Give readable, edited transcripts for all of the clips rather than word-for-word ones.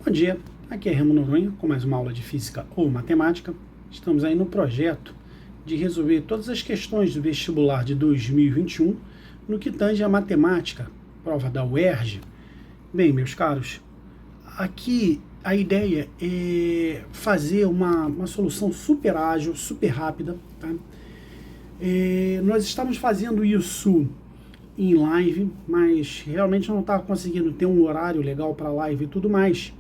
Bom dia, aqui é Remo Noronha com mais uma aula de Física ou Matemática. Estamos aí no projeto de resolver todas as questões do vestibular de 2021 no que tange a matemática, prova da UERJ. Bem, meus caros, aqui a ideia é fazer uma solução super ágil, super rápida. Tá? Nós estamos fazendo isso em live, mas realmente não estava conseguindo ter um horário legal para live e tudo mais.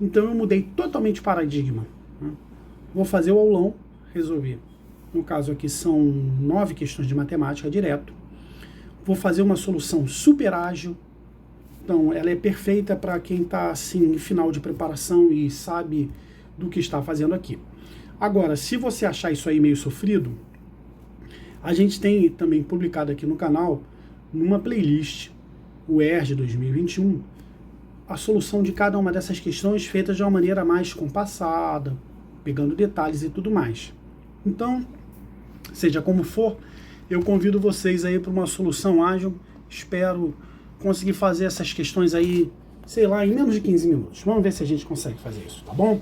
Então eu mudei totalmente o paradigma. Né? Vou fazer o aulão, resolver. No caso aqui são 9 questões de matemática direto. Vou fazer uma solução super ágil. Então ela é perfeita para quem está assim em final de preparação e sabe do que está fazendo aqui. Agora, se você achar isso aí meio sofrido, a gente tem também publicado aqui no canal, numa playlist, o UERJ 2021, a solução de cada uma dessas questões feita de uma maneira mais compassada, pegando detalhes e tudo mais. Então, seja como for, eu convido vocês aí para uma solução ágil. Espero conseguir fazer essas questões aí, sei lá, em menos de 15 minutos. Vamos ver se a gente consegue fazer isso, tá bom?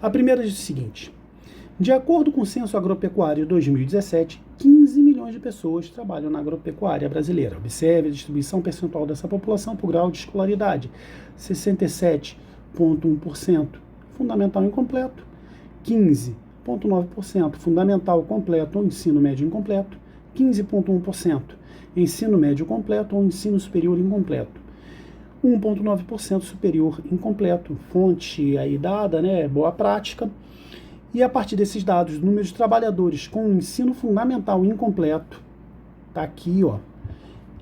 A primeira diz o seguinte: de acordo com o Censo Agropecuário 2017, 15 milhões de pessoas trabalham na agropecuária brasileira. Observe a distribuição percentual dessa população por grau de escolaridade: 67,1% fundamental incompleto, 15,9% fundamental completo ou ensino médio incompleto, 15,1% ensino médio completo ou ensino superior incompleto, 1,9% superior incompleto, fonte aí dada, né, boa prática. E a partir desses dados, o número de trabalhadores com ensino fundamental incompleto está aqui, ó,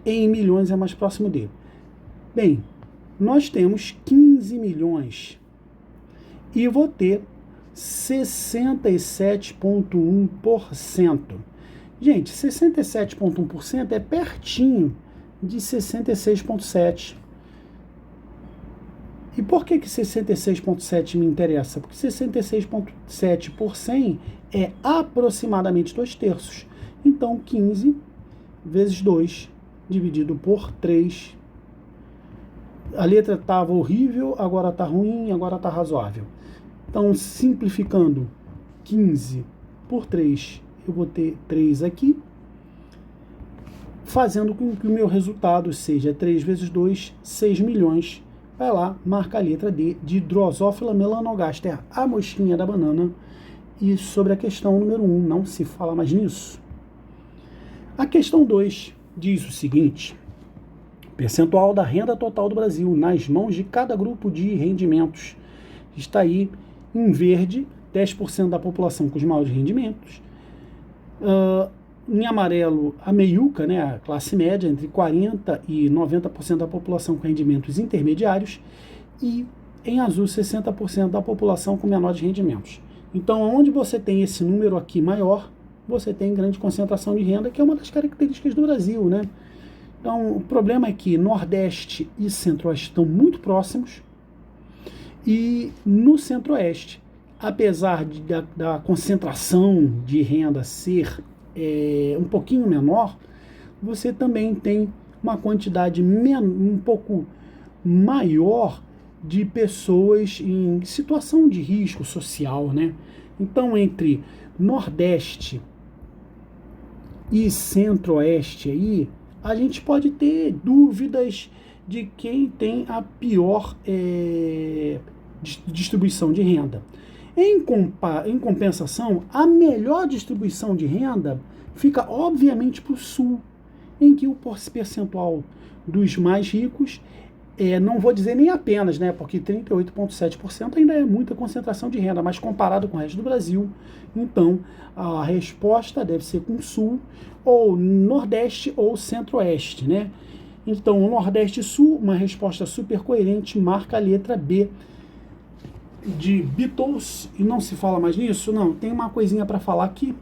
em milhões é mais próximo dele. Bem, nós temos 15 milhões e vou ter 67,1%. Gente, 67,1% é pertinho de 66,7%. E por que 66,7% me interessa? Porque 66,7 por 100 é aproximadamente 2/3. Então, 15 vezes 2 dividido por 3. A letra estava horrível, agora está ruim, agora está razoável. Então, simplificando, 15 por 3, eu vou ter 3 aqui, fazendo com que o meu resultado seja 3 vezes 2, 6 milhões. Vai lá, marca a letra D de Drosophila melanogaster, a mosquinha da banana. E sobre a questão número 1, não se fala mais nisso. A questão 2 diz o seguinte: percentual da renda total do Brasil nas mãos de cada grupo de rendimentos. Está aí em verde, 10% da população com os maiores rendimentos. Em amarelo, a meiuca, né, a classe média, entre 40% e 90% da população com rendimentos intermediários, e em azul, 60% da população com menores rendimentos. Então, onde você tem esse número aqui maior, você tem grande concentração de renda, que é uma das características do Brasil, né? Então, o problema é que Nordeste e Centro-Oeste estão muito próximos, e no Centro-Oeste, apesar da concentração de renda ser um pouquinho menor, você também tem uma quantidade um pouco maior de pessoas em situação de risco social, né? Então, entre Nordeste e Centro-Oeste aí, a gente pode ter dúvidas de quem tem a pior distribuição de renda. Em compensação, a melhor distribuição de renda fica, obviamente, para o Sul, em que o percentual dos mais ricos, não vou dizer nem apenas, né, porque 38,7% ainda é muita concentração de renda, mas comparado com o resto do Brasil, então a resposta deve ser com o Sul, ou Nordeste ou Centro-Oeste, né? Então, Nordeste e Sul, uma resposta super coerente, marca a letra B de Beatles. E não se fala mais nisso? Não, tem uma coisinha para falar aqui,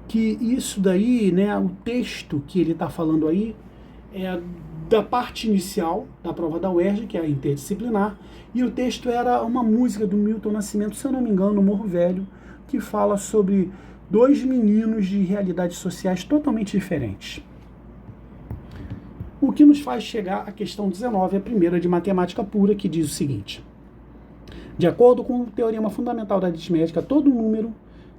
que isso daí, né, o texto que ele está falando aí é da parte inicial da prova da UERJ, que é a interdisciplinar, e o texto era uma música do Milton Nascimento, se eu não me engano, no Morro Velho, que fala sobre dois meninos de realidades sociais totalmente diferentes. O que nos faz chegar à questão 19, a primeira de matemática pura, que diz o seguinte: de acordo com o teorema fundamental da aritmética, todo número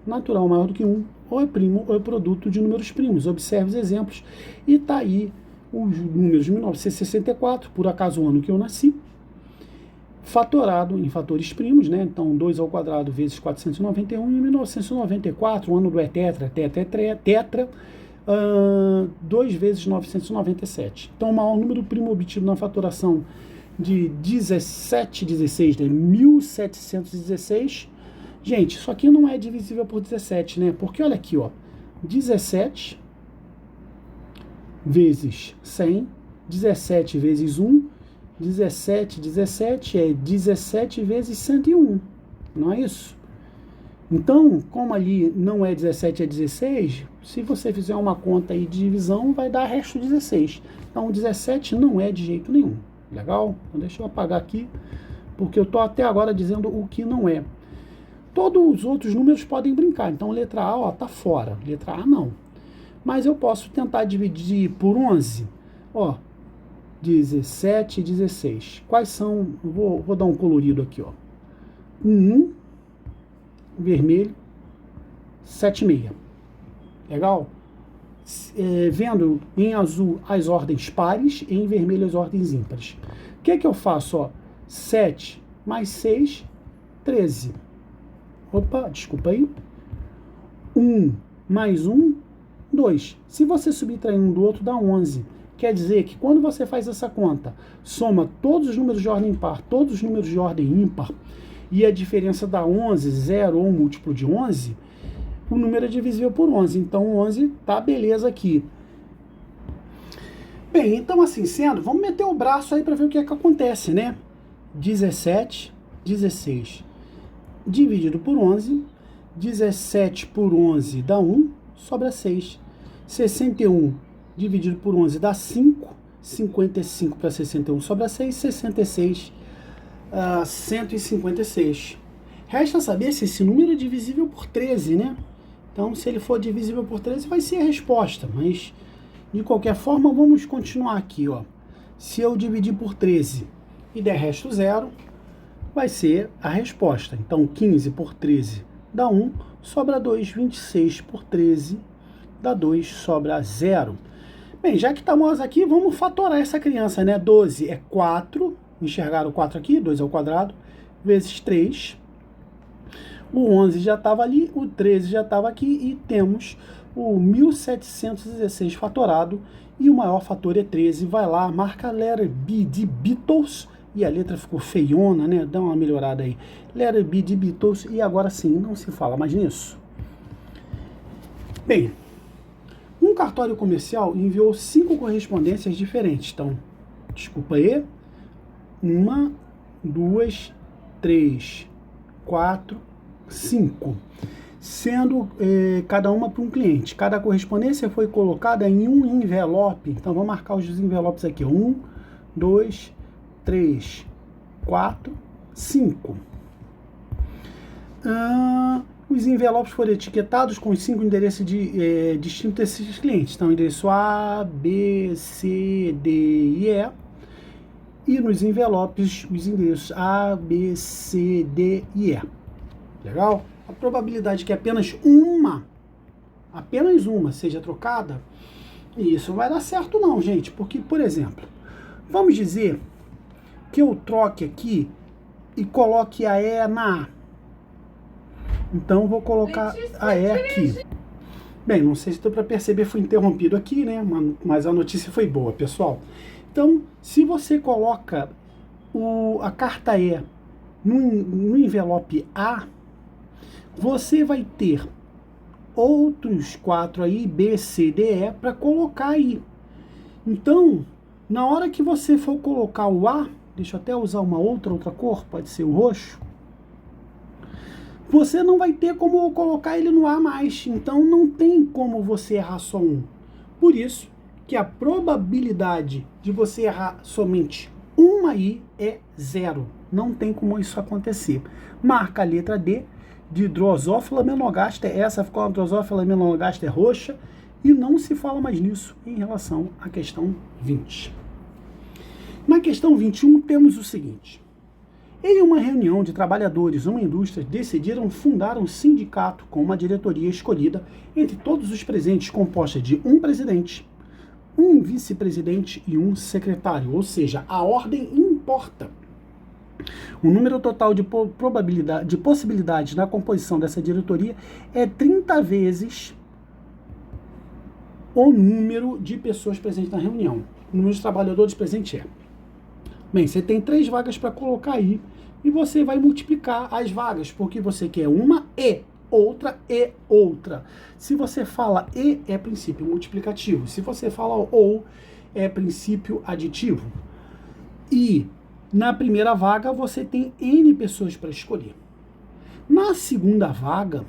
natural maior do que 1 ou é primo ou é produto de números primos. Observe os exemplos. E está aí os números de 1964, por acaso o ano que eu nasci, fatorado em fatores primos, né? Então 2 ao quadrado vezes 491, e 1994, o ano do tetra, 2 vezes 997. Então o maior número primo obtido na fatoração de 1716, né? 1716. Gente, isso aqui não é divisível por 17, né? Porque olha aqui, ó, 17 vezes 100, 17 vezes 1, 17 é 17 vezes 101, não é isso? Então, como ali não é 17, é 16, se você fizer uma conta aí de divisão, vai dar resto 16. Então, 17 não é de jeito nenhum. Legal? Então, deixa eu apagar aqui, porque eu estou até agora dizendo o que não é. Todos os outros números podem brincar. Então, letra A, ó, tá fora. Letra A, não. Mas eu posso tentar dividir por 11. Ó, 17 e 16. Quais são? Vou dar um colorido aqui, ó. 1, vermelho, 7,6. Legal? Vendo em azul as ordens pares e em vermelho as ordens ímpares. O que é que eu faço? Ó? 7 mais 6, 13. Opa, desculpa aí. 1 mais 1, 2. Se você subtrair um do outro, dá 11. Quer dizer que quando você faz essa conta, soma todos os números de ordem par, todos os números de ordem ímpar, e a diferença dá 11, 0 ou um múltiplo de 11, o número é divisível por 11. Então, 11 tá beleza aqui. Bem, então assim sendo, vamos meter o braço aí para ver o que é que acontece, né? 17, 16 dividido por 11, 17 por 11 dá 1, sobra 6. 61 dividido por 11 dá 5, 55 para 61 sobra 6, 66, 156. Resta saber se esse número é divisível por 13, né? Então, se ele for divisível por 13, vai ser a resposta, mas de qualquer forma, vamos continuar aqui, ó. Se eu dividir por 13 e der resto 0, vai ser a resposta. Então, 15 por 13 dá 1, sobra 2, 26 por 13 dá 2, sobra 0. Bem, já que estamos aqui, vamos fatorar essa criança, né? 12 é 4, enxergaram o 4 aqui, 2 ao quadrado, vezes 3. O 11 já estava ali, o 13 já estava aqui e temos o 1716 fatorado e o maior fator é 13. Vai lá, marca letter B de Beatles, e a letra ficou feiona, né? Dá uma melhorada aí. Letter B de Beatles, e agora sim, não se fala mais nisso. Bem, um cartório comercial enviou 5 correspondências diferentes. Então, desculpa aí. 1, 2, 3, 4, 5. Sendo cada uma para um cliente. Cada correspondência foi colocada em um envelope. Então, vamos marcar os envelopes aqui. 1, 2, 3, 4, 5. Os envelopes foram etiquetados com os 5 endereços distintos desses clientes. Então, endereço A, B, C, D e E. E nos envelopes, os endereços A, B, C, D e E. Legal? A probabilidade que apenas uma seja trocada, e isso não vai dar certo não, gente. Porque, por exemplo, vamos dizer que eu troque aqui e coloque a E na A. Então, vou colocar a E aqui. Bem, não sei se deu para perceber, fui interrompido aqui, né? Mas a notícia foi boa, pessoal. Então, se você coloca a carta E no envelope A, você vai ter outros 4 aí, B, C, D, E, para colocar aí. Então, na hora que você for colocar o A, deixa eu até usar uma outra cor, pode ser o roxo, você não vai ter como colocar ele no A mais. Então, não tem como você errar só um. Por isso que a probabilidade de você errar somente uma aí é 0. Não tem como isso acontecer. Marca a letra D de Drosophila melanogaster. Essa ficou uma Drosophila melanogaster roxa. E não se fala mais nisso em relação à questão 20. Na questão 21 temos o seguinte: em uma reunião de trabalhadores numa indústria, decidiram fundar um sindicato com uma diretoria escolhida entre todos os presentes, composta de um presidente, um vice-presidente e um secretário, ou seja, a ordem importa. O número total de possibilidades na composição dessa diretoria é 30 vezes o número de pessoas presentes na reunião. O número de trabalhadores presentes é. Bem, você tem 3 vagas para colocar aí e você vai multiplicar as vagas, porque você quer uma e outra e outra. Se você fala e, é princípio multiplicativo. Se você fala ou, é princípio aditivo. E na primeira vaga você tem N pessoas para escolher. Na segunda vaga,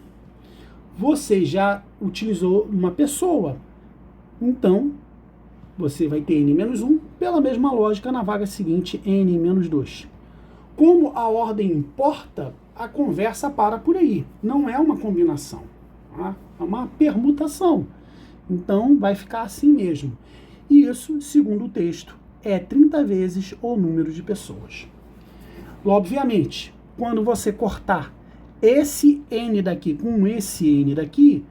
você já utilizou uma pessoa. Então, você vai ter N-1, pela mesma lógica, na vaga seguinte, N-2. Como a ordem importa, a conversa para por aí. Não é uma combinação, tá? É uma permutação. Então, vai ficar assim mesmo. E isso, segundo o texto, é 30 vezes o número de pessoas. Obviamente, quando você cortar esse N daqui com esse N daqui,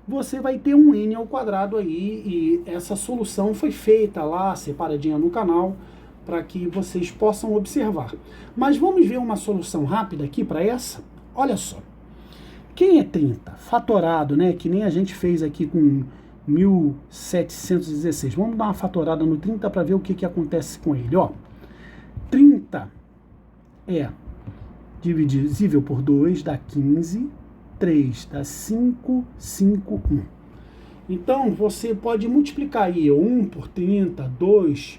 você vai ter um N ao quadrado aí, e essa solução foi feita lá, separadinha no canal, para que vocês possam observar. Mas vamos ver uma solução rápida aqui para essa? Olha só. Quem é 30? Fatorado, né? Que nem a gente fez aqui com 1716. Vamos dar uma fatorada no 30 para ver o que acontece com ele. Ó, 30 é divisível por 2, dá 15. 3 dá 5, 5, 1. Então, você pode multiplicar aí 1 por 30, 2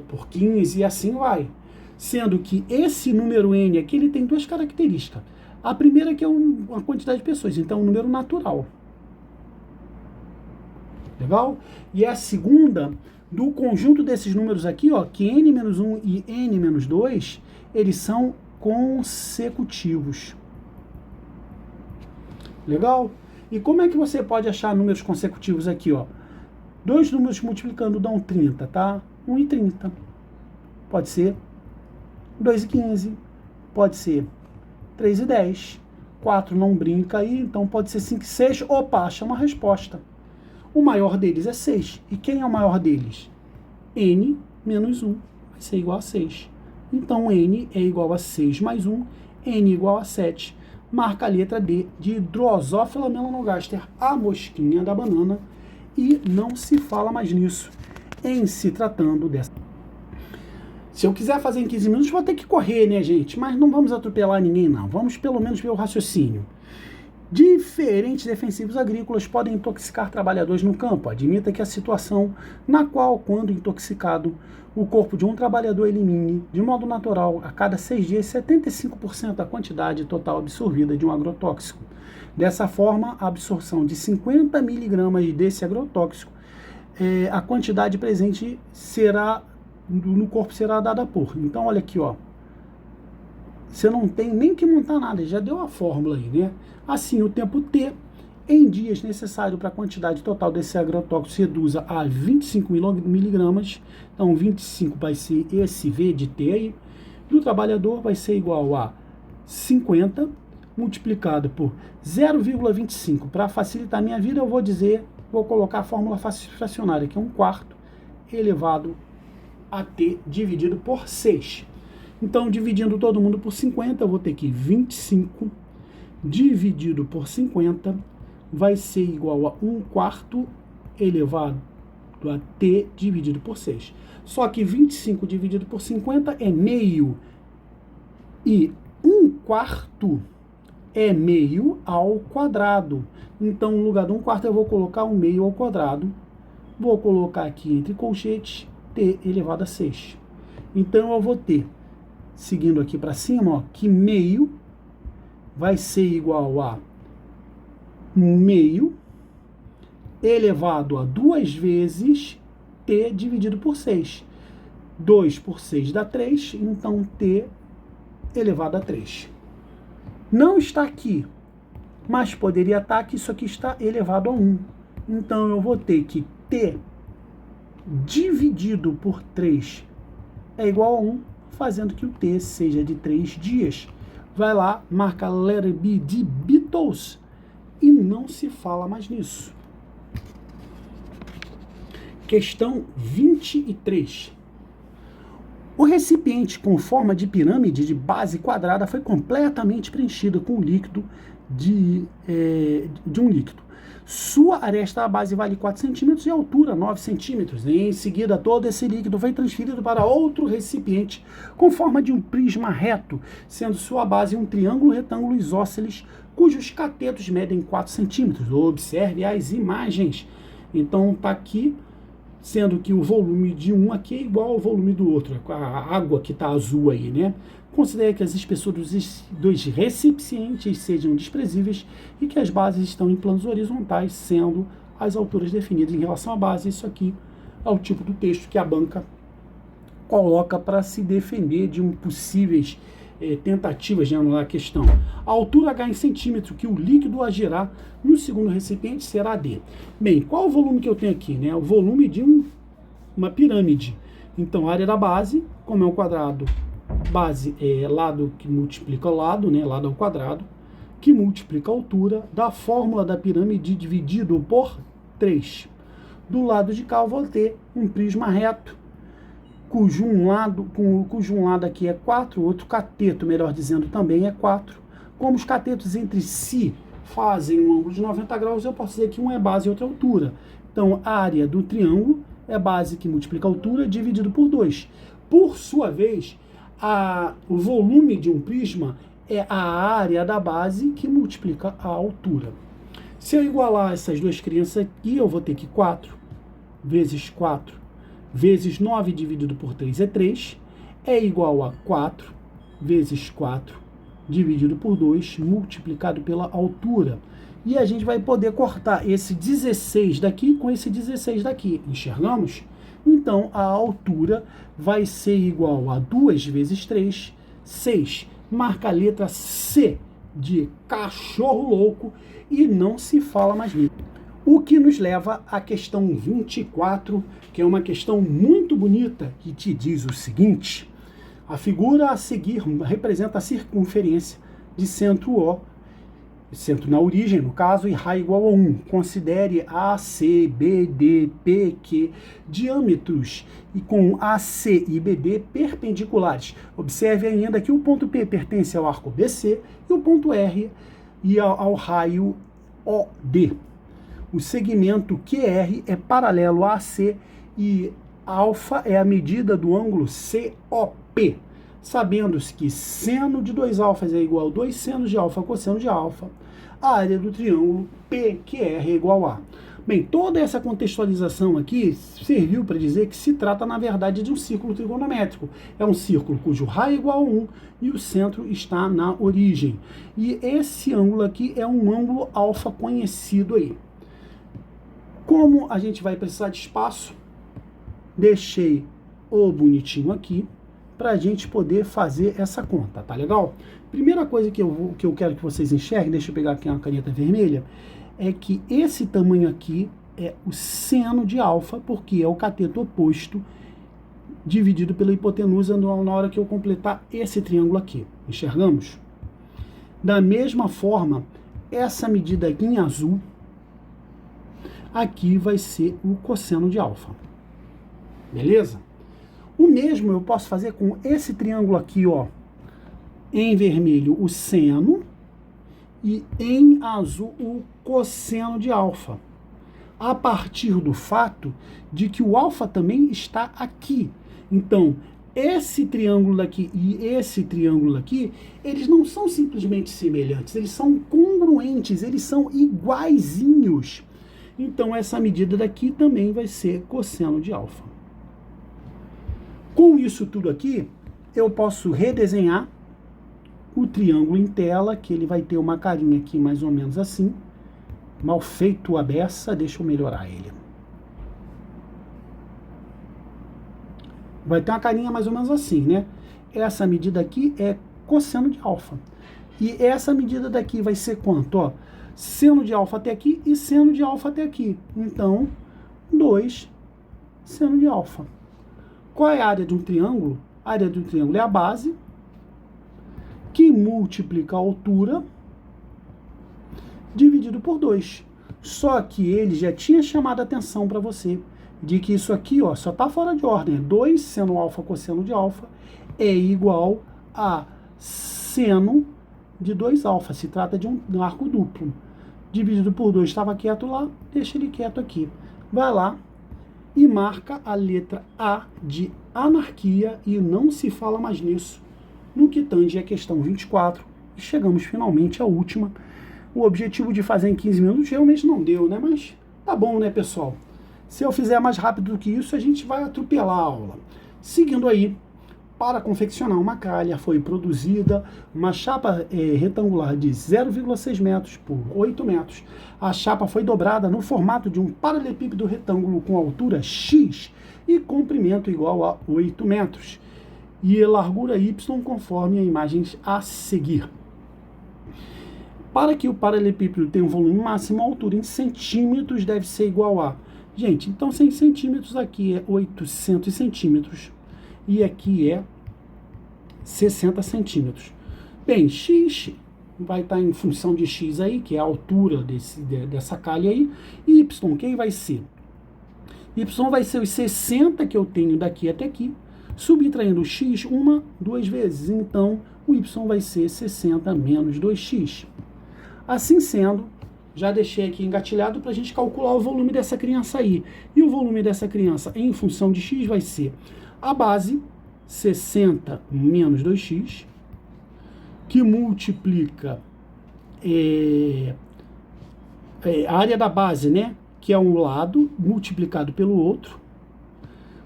por 15 e assim vai. Sendo que esse número N aqui, ele tem 2 características. A primeira que é uma quantidade de pessoas, então é um número natural. Legal? E a segunda, do conjunto desses números aqui, ó, que N-1 e N-2, eles são consecutivos. Legal? E como é que você pode achar números consecutivos aqui, ó? 2 números multiplicando dão 30, tá? 1 e 30. Pode ser 2 e 15. Pode ser 3 e 10. 4 não brinca aí, então pode ser 5 e 6. Opa, acha uma resposta. O maior deles é 6. E quem é o maior deles? N menos 1 vai ser igual a 6. Então, N é igual a 6 mais 1. N igual a 7. Marca a letra D de Drosophila melanogaster, a mosquinha da banana, e não se fala mais nisso em se tratando dessa. Se eu quiser fazer em 15 minutos, vou ter que correr, né, gente? Mas não vamos atropelar ninguém, não. Vamos pelo menos ver o raciocínio. Diferentes defensivos agrícolas podem intoxicar trabalhadores no campo. Admita que a situação na qual, quando intoxicado, o corpo de um trabalhador elimine, de modo natural, a cada 6 dias, 75% da quantidade total absorvida de um agrotóxico. Dessa forma, a absorção de 50 miligramas desse agrotóxico, a quantidade presente no corpo será dada por. Então, olha aqui, ó. Você não tem nem que montar nada, já deu a fórmula aí, né? Assim, o tempo T, em dias necessário para a quantidade total desse agrotóxico se reduza a 25 miligramas. Então, 25 vai ser esse V de T aí. Do trabalhador vai ser igual a 50 multiplicado por 0,25. Para facilitar a minha vida, eu vou colocar a fórmula fracionária, que é 1/4 elevado a T dividido por 6. Então, dividindo todo mundo por 50, eu vou ter que 25 dividido por 50 vai ser igual a 1/4 elevado a T dividido por 6. Só que 25 dividido por 50 é meio. E 1/4 é meio ao quadrado. Então, no lugar de 1/4, eu vou colocar 1 meio ao quadrado. Vou colocar aqui entre colchetes T elevado a 6. Então, eu vou ter, seguindo aqui para cima, ó, que meio vai ser igual a meio elevado a 2 vezes T dividido por 6. 2 por 6 dá 3, então T elevado a 3. Não está aqui, mas poderia estar que isso aqui está elevado a 1. Então, eu vou ter que T dividido por 3 é igual a 1, fazendo que o T seja de 3 dias. Vai lá, marca letter B de Beatles e não se fala mais nisso. Questão 23. O recipiente com forma de pirâmide de base quadrada foi completamente preenchido com líquido de um líquido. Sua aresta da base vale 4 centímetros e a altura 9 centímetros. Em seguida, todo esse líquido foi transferido para outro recipiente com forma de um prisma reto, sendo sua base um triângulo retângulo isósceles, cujos catetos medem 4 centímetros. Observe as imagens. Então, está aqui, sendo que o volume de um aqui é igual ao volume do outro, a água que está azul aí, né? Considere que as espessuras dos dois recipientes sejam desprezíveis e que as bases estão em planos horizontais, sendo as alturas definidas em relação à base. Isso aqui é o tipo do texto que a banca coloca para se defender de possíveis tentativas de anular a questão. A altura H em centímetro que o líquido agirá no segundo recipiente será D. Bem, qual o volume que eu tenho aqui? Né? O volume de uma pirâmide. Então, a área da base, como é um quadrado, base é lado que multiplica lado, né? Lado ao quadrado, que multiplica a altura da fórmula da pirâmide dividido por 3. Do lado de cá eu vou ter um prisma reto, cujo um lado aqui é 4, o outro cateto, melhor dizendo, também é 4. Como os catetos entre si fazem um ângulo de 90 graus, eu posso dizer que um é base e outro é altura. Então, a área do triângulo é base que multiplica a altura dividido por 2. Por sua vez, o volume de um prisma é a área da base que multiplica a altura. Se eu igualar essas duas crianças aqui, eu vou ter que 4 vezes 4 vezes 9 dividido por 3 é 3, é igual a 4 vezes 4 dividido por 2 multiplicado pela altura. E a gente vai poder cortar esse 16 daqui com esse 16 daqui. Enxergamos? Então, a altura vai ser igual a 2 vezes 3, 6. Marca a letra C de cachorro louco e não se fala mais nisso. O que nos leva à questão 24, que é uma questão muito bonita, que te diz o seguinte: a figura a seguir representa a circunferência de centro O, centro na origem, no caso, e raio igual a 1. Considere AC, BD, PQ, diâmetros e com AC e BD perpendiculares. Observe ainda que o ponto P pertence ao arco BC e o ponto R e ao raio OD. O segmento QR é paralelo a AC e alfa é a medida do ângulo COP. Sabendo-se que seno de 2 alfas é igual a 2 senos de alfa cosseno de alfa, a área do triângulo PQR é igual a. Bem, toda essa contextualização aqui serviu para dizer que se trata, na verdade, de um círculo trigonométrico. É um círculo cujo raio é igual a 1 e o centro está na origem. E esse ângulo aqui é um ângulo alfa conhecido aí. Como a gente vai precisar de espaço, deixei o bonitinho aqui para a gente poder fazer essa conta, tá legal? Primeira coisa que eu quero que vocês enxerguem, deixa eu pegar aqui uma caneta vermelha, é que esse tamanho aqui é o seno de alfa, porque é o cateto oposto dividido pela hipotenusa na hora que eu completar esse triângulo aqui. Enxergamos? Da mesma forma, essa medida aqui em azul, aqui vai ser o cosseno de alfa. Beleza? O mesmo eu posso fazer com esse triângulo aqui, ó. Em vermelho, o seno, e em azul, o cosseno de alfa. A partir do fato de que o alfa também está aqui. Então, esse triângulo daqui e esse triângulo aqui, eles não são simplesmente semelhantes, eles são congruentes, eles são iguaizinhos. Então, essa medida daqui também vai ser cosseno de alfa. Com isso tudo aqui, eu posso redesenhar o triângulo em tela, que ele vai ter uma carinha aqui mais ou menos assim. Mal feito a beça, deixa eu melhorar ele. Vai ter uma carinha mais ou menos assim, né? Essa medida aqui é cosseno de alfa. E essa medida daqui vai ser quanto? Ó, seno de alfa até aqui e seno de alfa até aqui. Então, 2 seno de alfa. Qual é a área de um triângulo? A área de um triângulo é a base, que multiplica a altura, dividido por 2. Só que ele já tinha chamado a atenção para você de que isso aqui, ó, só está fora de ordem. 2 seno alfa cosseno de alfa é igual a seno de 2 alfa. Se trata de um arco duplo. Dividido por 2 estava quieto lá, deixa ele quieto aqui. Vai lá e marca a letra A de anarquia e não se fala mais nisso no que tange a questão 24. E chegamos finalmente à última. O objetivo de fazer em 15 minutos realmente não deu, né? Mas tá bom, né, pessoal? Se eu fizer mais rápido do que isso, a gente vai atropelar a aula. Seguindo aí, para confeccionar uma calha, foi produzida uma chapa retangular de 0,6 metros por 8 metros. A chapa foi dobrada no formato de um paralelepípedo retângulo com altura X e comprimento igual a 8 metros. E largura Y conforme a imagens a seguir. Para que o paralelepípedo tenha um volume máximo, a altura em centímetros deve ser igual a... Gente, então 100 centímetros aqui é 800 centímetros. E aqui é 60 centímetros. Bem, X vai estar em função de X aí, que é a altura dessa calha aí. E Y, quem vai ser? Y vai ser os 60 que eu tenho daqui até aqui, subtraindo o X duas vezes. Então, o Y vai ser 60 menos 2X. Assim sendo, já deixei aqui engatilhado para a gente calcular o volume dessa criança aí. E o volume dessa criança em função de X vai ser a base, 60 menos 2x, que multiplica a área da base, né? Que é um lado, multiplicado pelo outro,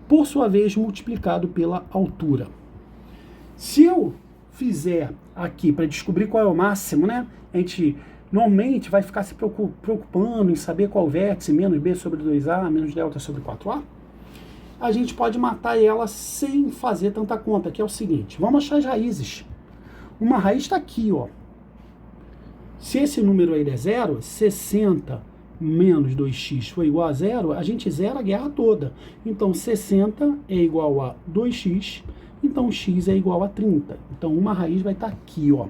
por sua vez multiplicado pela altura. Se eu fizer aqui para descobrir qual é o máximo, né? A gente normalmente vai ficar se preocupando em saber qual vértice, menos b sobre 2a, menos delta sobre 4a. A gente pode matar ela sem fazer tanta conta, que é o seguinte. Vamos achar as raízes. Uma raiz está aqui, ó. Se esse número aí é 0, 60 menos 2x foi igual a 0, a gente zera a guerra toda. Então, 60 é igual a 2x, então x é igual a 30. Então, uma raiz vai estar aqui, ó.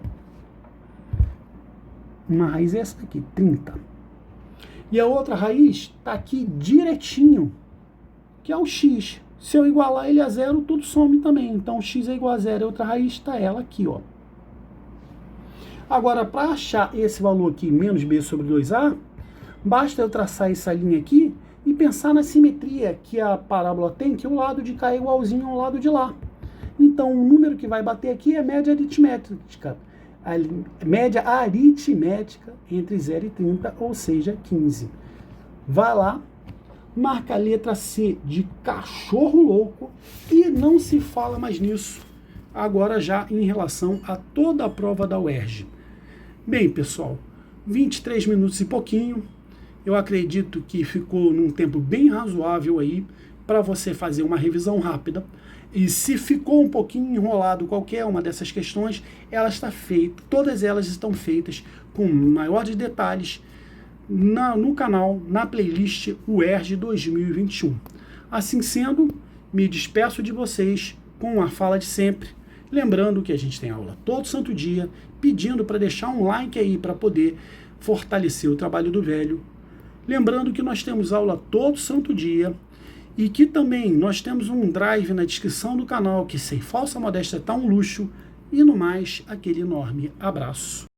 Uma raiz é essa aqui, 30. E a outra raiz está aqui direitinho, que é o x. Se eu igualar ele a 0, tudo some também. Então, x é igual a 0. A outra raiz está ela aqui, ó. Agora, para achar esse valor aqui, menos b sobre 2a, basta eu traçar essa linha aqui e pensar na simetria que a parábola tem, que o lado de cá é igualzinho ao lado de lá. Então, o número que vai bater aqui é a média aritmética. A média aritmética entre 0 e 30, ou seja, 15. Vai lá, marca a letra C de cachorro louco e não se fala mais nisso. Agora já em relação a toda a prova da UERJ. Bem, pessoal, 23 minutos e pouquinho. Eu acredito que ficou num tempo bem razoável aí para você fazer uma revisão rápida. E se ficou um pouquinho enrolado qualquer uma dessas questões, ela está feita, todas elas estão feitas com maiores detalhes no canal, na playlist UERJ 2021. Assim sendo, me despeço de vocês com a fala de sempre, lembrando que a gente tem aula todo santo dia, pedindo para deixar um like aí para poder fortalecer o trabalho do velho. Lembrando que nós temos aula todo santo dia e que também nós temos um drive na descrição do canal que, sem falsa modéstia, tá um luxo. E no mais, aquele enorme abraço.